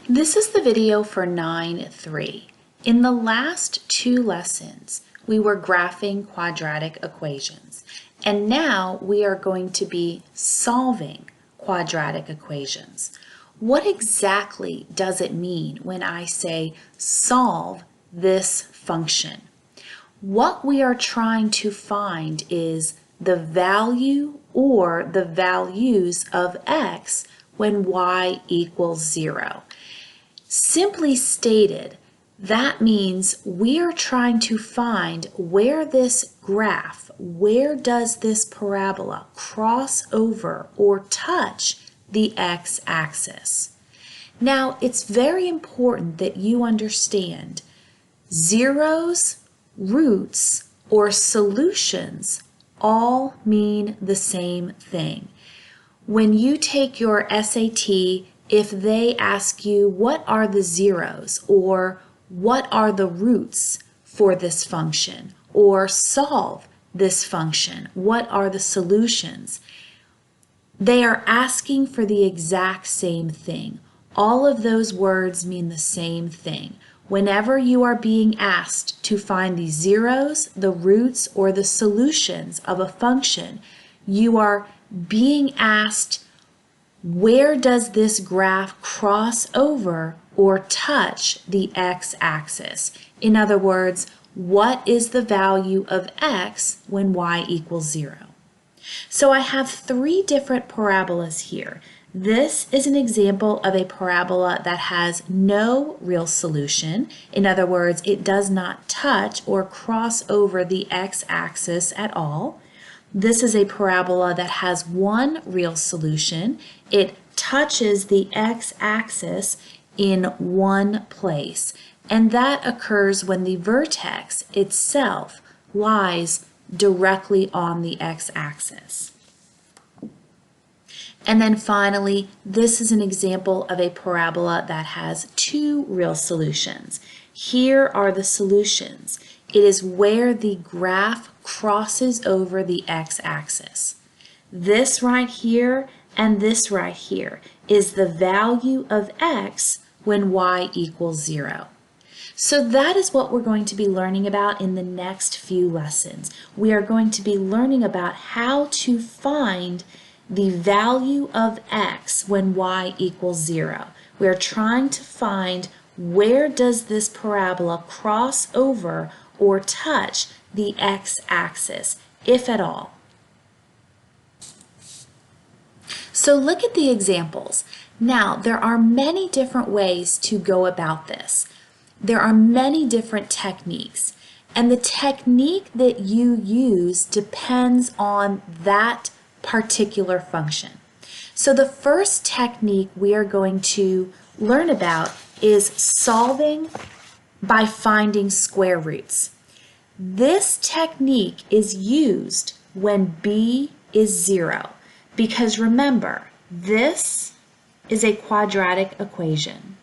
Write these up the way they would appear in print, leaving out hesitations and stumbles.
This is the video for 9.3. In the last two lessons, we were graphing quadratic equations, and now we are going to be solving quadratic equations. What exactly does it mean when I say solve this function? What we are trying to find is the value or the values of x when y equals 0. Simply stated, that means we are trying to find where this graph, where does this parabola cross over or touch the x-axis. Now, it's very important that you understand zeros, roots, or solutions all mean the same thing. When you take your SAT, if they ask you what are the zeros or what are the roots for this function or solve this function, what are the solutions? They are asking for the exact same thing. All of those words mean the same thing. Whenever you are being asked to find the zeros, the roots, or the solutions of a function, you are being asked, where does this graph cross over or touch the x-axis? In other words, what is the value of x when y equals 0? So I have three different parabolas here. This is an example of a parabola that has no real solution. In other words, it does not touch or cross over the x-axis at all. This is a parabola that has one real solution. It touches the x-axis in one place, and that occurs when the vertex itself lies directly on the x-axis. And then finally, this is an example of a parabola that has two real solutions. Here are the solutions. It is where the graph crosses over the x-axis. This right here and this right here is the value of x when y equals 0. So that is what we're going to be learning about in the next few lessons. We are going to be learning about how to find the value of x when y equals 0. We are trying to find where does this parabola cross over or touch the x-axis, if at all. So look at the examples. Now, there are many different ways to go about this. There are many different techniques, and the technique that you use depends on that particular function. So the first technique we are going to learn about is solving by finding square roots. This technique is used when b is 0, because remember, this is a quadratic equation.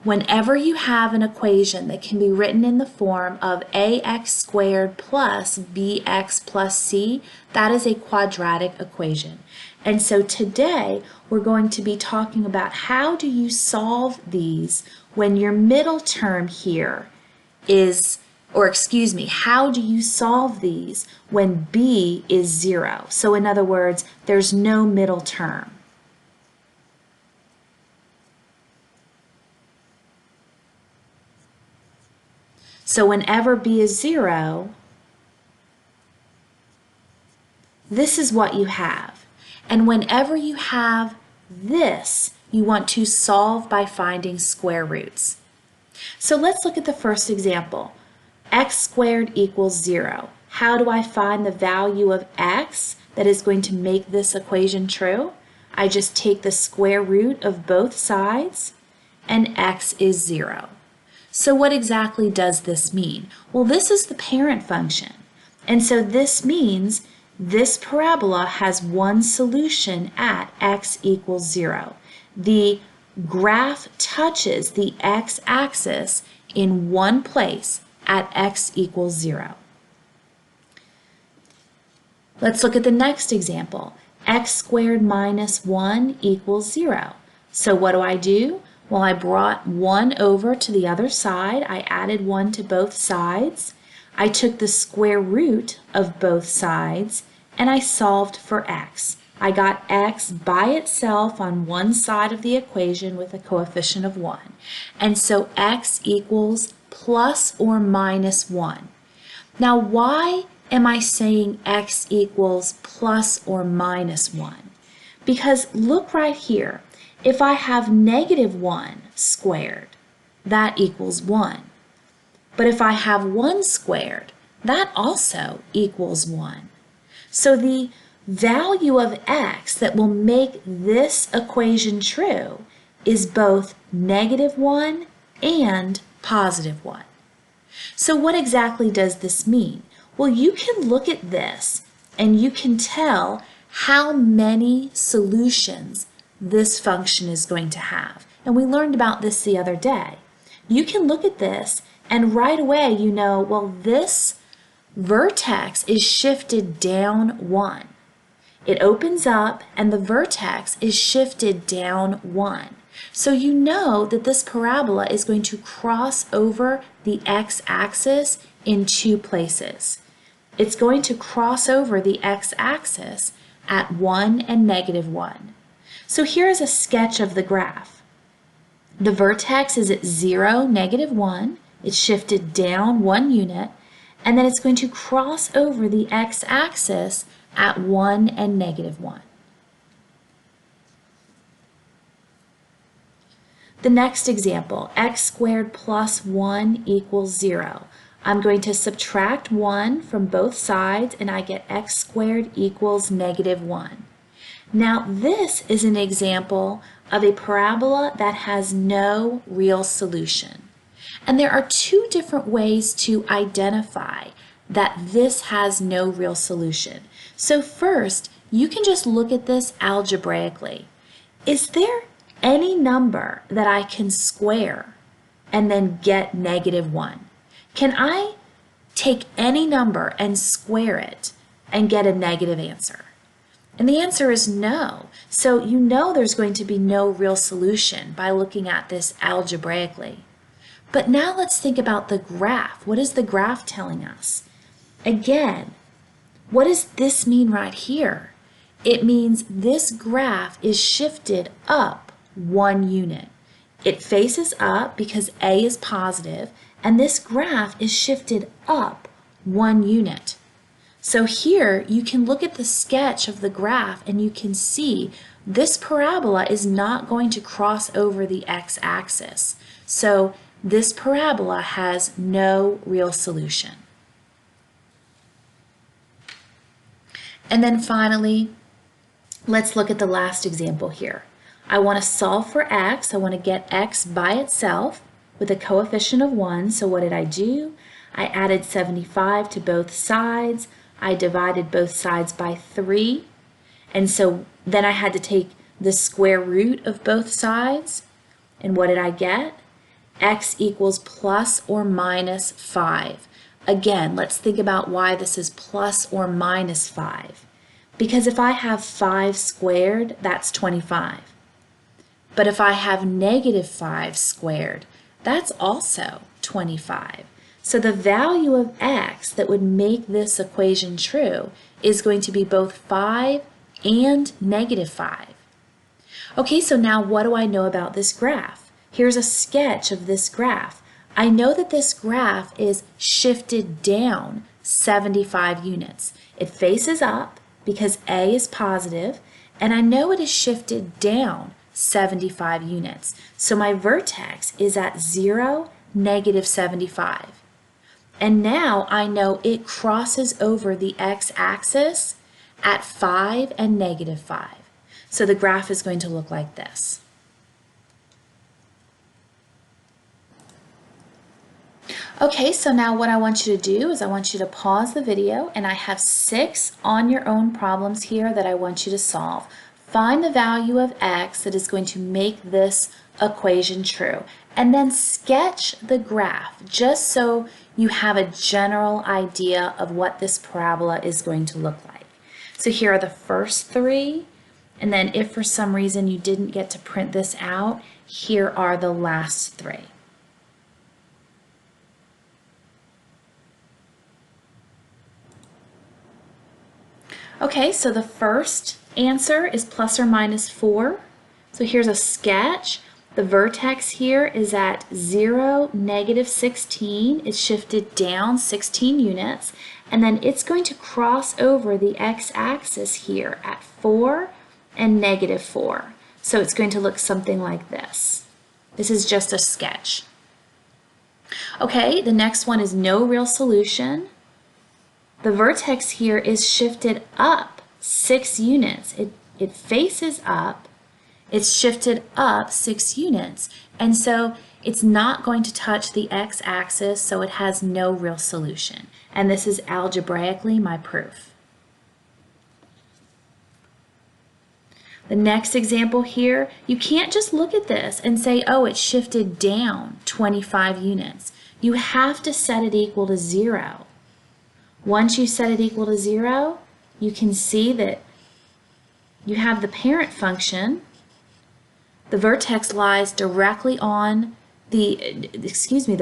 Whenever you have an equation that can be written in the form of ax squared plus bx plus c, that is a quadratic equation. And so today we're going to be talking about how do you solve these when your middle term here is, how do you solve these when b is 0? So in other words, there's no middle term. So whenever b is 0, this is what you have. And whenever you have this, you want to solve by finding square roots. So let's look at the first example. X squared equals 0. How do I find the value of x that is going to make this equation true? I just take the square root of both sides, and x is 0. So what exactly does this mean? Well, this is the parent function. And so this means this parabola has one solution at x equals 0. The graph touches the x-axis in one place at x equals 0. Let's look at the next example. X squared minus 1 equals 0. So what do? Well, I brought 1 over to the other side. I added 1 to both sides. I took the square root of both sides, and I solved for x. I got x by itself on one side of the equation with a coefficient of 1. And so x equals plus or minus 1. Now, why am I saying x equals plus or minus 1? Because look right here. If I have negative 1 squared, that equals 1. But if I have 1 squared, that also equals 1. So the value of x that will make this equation true is both negative 1 and positive 1. So what exactly does this mean? Well, you can look at this and you can tell how many solutions this function is going to have. And we learned about this the other day. You can look at this and right away you know, well, this vertex is shifted down 1. It opens up and the vertex is shifted down 1. So you know that this parabola is going to cross over the x-axis in 2 places. It's going to cross over the x-axis at 1 and negative 1. So here's a sketch of the graph. The vertex is at 0, negative 1. It's shifted down 1 unit, and then it's going to cross over the x-axis at 1 and negative 1. The next example, x squared plus 1 equals 0. I'm going to subtract 1 from both sides, and I get x squared equals negative 1. Now, this is an example of a parabola that has no real solution. And there are 2 different ways to identify that this has no real solution. So first, you can just look at this algebraically. Is there any number that I can square and then get negative 1? Can I take any number and square it and get a negative answer? And the answer is no. So you know there's going to be no real solution by looking at this algebraically. But now let's think about the graph. What is the graph telling us? Again, what does this mean right here? It means this graph is shifted up 1 unit. It faces up because A is positive, and this graph is shifted up 1 unit. So here you can look at the sketch of the graph and you can see this parabola is not going to cross over the x-axis. So this parabola has no real solution. And then finally, let's look at the last example here. I want to solve for x. I want to get x by itself with a coefficient of 1. So what did I do? I added 75 to both sides. I divided both sides by 3. And so then I had to take the square root of both sides. And what did I get? X equals plus or minus 5. Again, let's think about why this is plus or minus 5. Because if I have 5 squared, that's 25. But if I have negative 5 squared, that's also 25. So the value of x that would make this equation true is going to be both 5 and negative 5. Okay, so now what do I know about this graph? Here's a sketch of this graph. I know that this graph is shifted down 75 units. It faces up because A is positive, and I know it is shifted down 75 units. So my vertex is at 0, negative 75. And now I know it crosses over the x-axis at 5 and negative 5. So the graph is going to look like this. Okay, so now what I want you to do is I want you to pause the video, and I have 6 on your own problems here that I want you to solve. Find the value of x that is going to make this equation true, and then sketch the graph just so you have a general idea of what this parabola is going to look like. So here are the first 3, And then if for some reason you didn't get to print this out, here are the last three. Okay, so the first answer is plus or minus 4. So here's a sketch. The vertex here is at 0, negative 16. It's shifted down 16 units. And then it's going to cross over the x-axis here at 4 and negative 4. So it's going to look something like this. This is just a sketch. Okay, the next one is no real solution. The vertex here is shifted up 6 units. It faces up. It's shifted up 6 units. And so it's not going to touch the x-axis, so it has no real solution. And this is algebraically my proof. The next example here, you can't just look at this and say, oh, it shifted down 25 units. You have to set it equal to 0. Once you set it equal to 0, you can see that you have the parent function. The vertex lies directly on the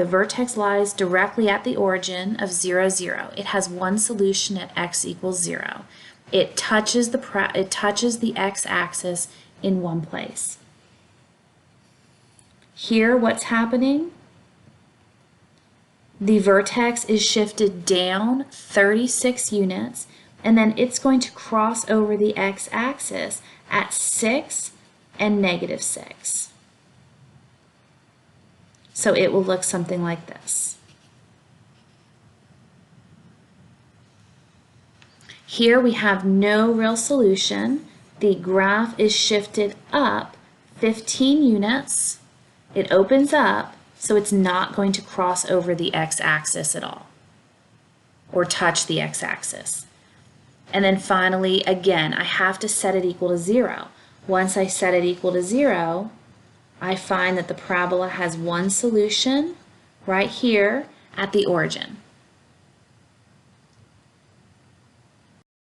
vertex lies directly at the origin of 0, 0. It has one solution at x equals 0. It touches the x-axis in one place. Here, what's happening? The vertex is shifted down 36 units, and then it's going to cross over the x-axis at 6 and negative 6. So it will look something like this. Here we have no real solution. The graph is shifted up 15 units. It opens up, so it's not going to cross over the x-axis at all or touch the x-axis. And then finally, again, I have to set it equal to 0. Once I set it equal to 0, I find that the parabola has one solution right here at the origin.